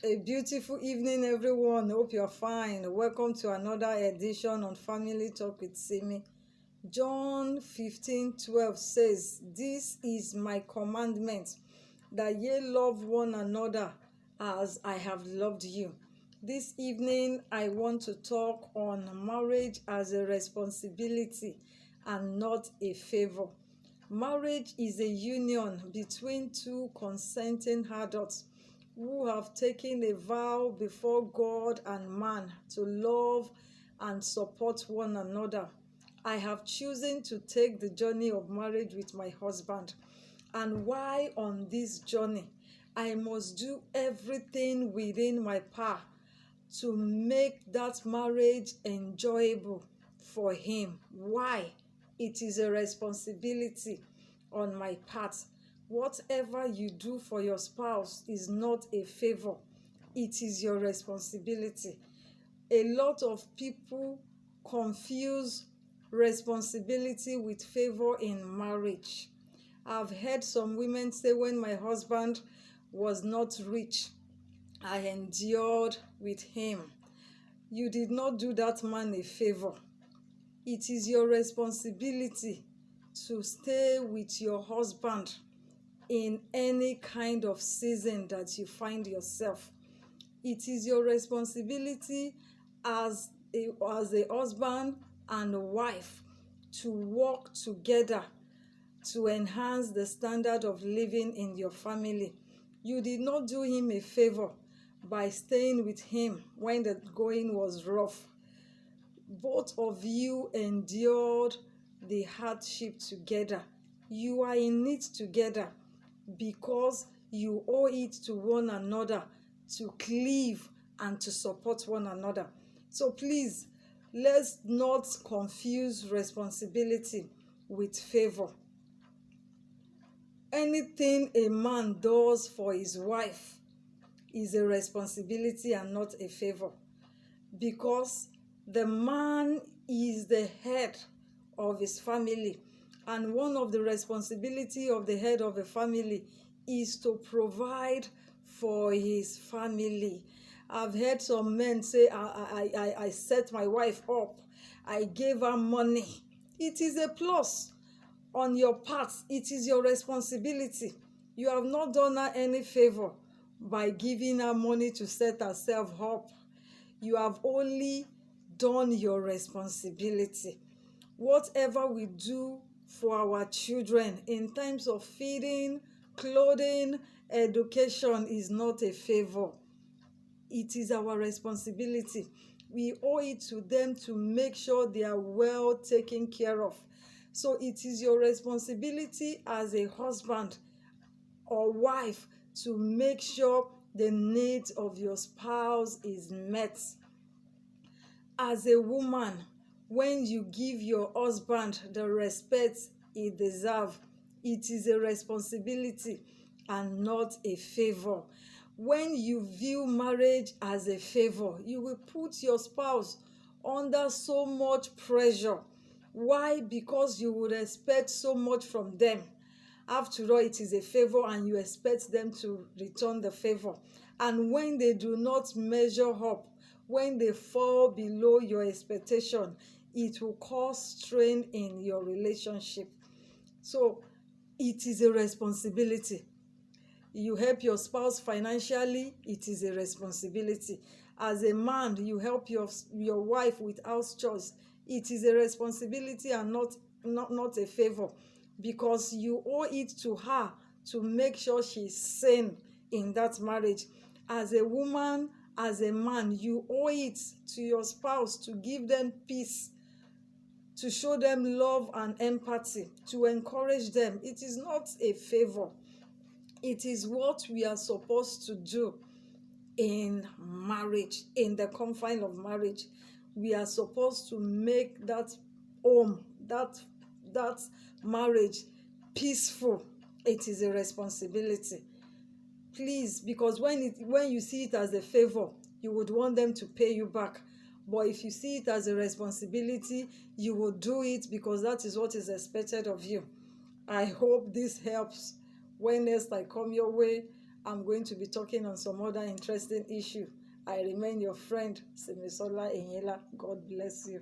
A beautiful evening, everyone. Hope you're fine. Welcome to another edition on Family Talk with Simi. John 15:12 says, "This is my commandment, that ye love one another as I have loved you." This evening, I want to talk on marriage as a responsibility and not a favor. Marriage is a union between two consenting adults who have taken a vow before God and man to love and support one another. I have chosen to take the journey of marriage with my husband. And why on this journey? I must do everything within my power to make that marriage enjoyable for him. Why? It is a responsibility on my part. Whatever you do for your spouse is not a favor. It is your responsibility. A lot of people confuse responsibility with favor in marriage. I've heard some women say, when my husband was not rich, I endured with him. You did not do that man a favor. It is your responsibility to stay with your husband in any kind of season that you find yourself. It is your responsibility as a husband and a wife to work together to enhance the standard of living in your family. You did not do him a favor by staying with him when the going was rough. Both of you endured the hardship together. You are in it together because you owe it to one another to cleave and to support one another. So please, let's not confuse responsibility with favor. Anything a man does for his wife is a responsibility and not a favor, because the man is the head of his family, and one of the responsibility of the head of a family is to provide for his family. I've heard some men say, I set my wife up, I gave her money. It is a plus on your part. It is your responsibility. You have not done her any favor by giving her money to set herself up. You have only done your responsibility. Whatever we do for our children in terms of feeding, clothing, education is not a favor. It is our responsibility. We owe it to them to make sure they are well taken care of. So it is your responsibility as a husband or wife to make sure the needs of your spouse is met. As a woman, when you give your husband the respect he deserves, it is a responsibility and not a favor. When you view marriage as a favor, you will put your spouse under so much pressure. Why? Because you would expect so much from them. After all, it is a favor and you expect them to return the favor. And when they do not measure up, when they fall below your expectation, it will cause strain in your relationship. So it is a responsibility. You help your spouse financially, it is a responsibility. As a man, you help your wife with house chores, it is a responsibility and not a favor, because you owe it to her to make sure she's sane in that marriage. As a woman, as a man, you owe it to your spouse to give them peace, to show them love and empathy, to encourage them. It is not a favor. It is what we are supposed to do in marriage, in the confine of marriage. We are supposed to make that home, that marriage peaceful. It is a responsibility. Please, because when you see it as a favor, you would want them to pay you back. But if you see it as a responsibility, you will do it because that is what is expected of you. I hope this helps. When next I come your way, I'm going to be talking on some other interesting issue. I remain your friend, Simisola Enyela. God bless you.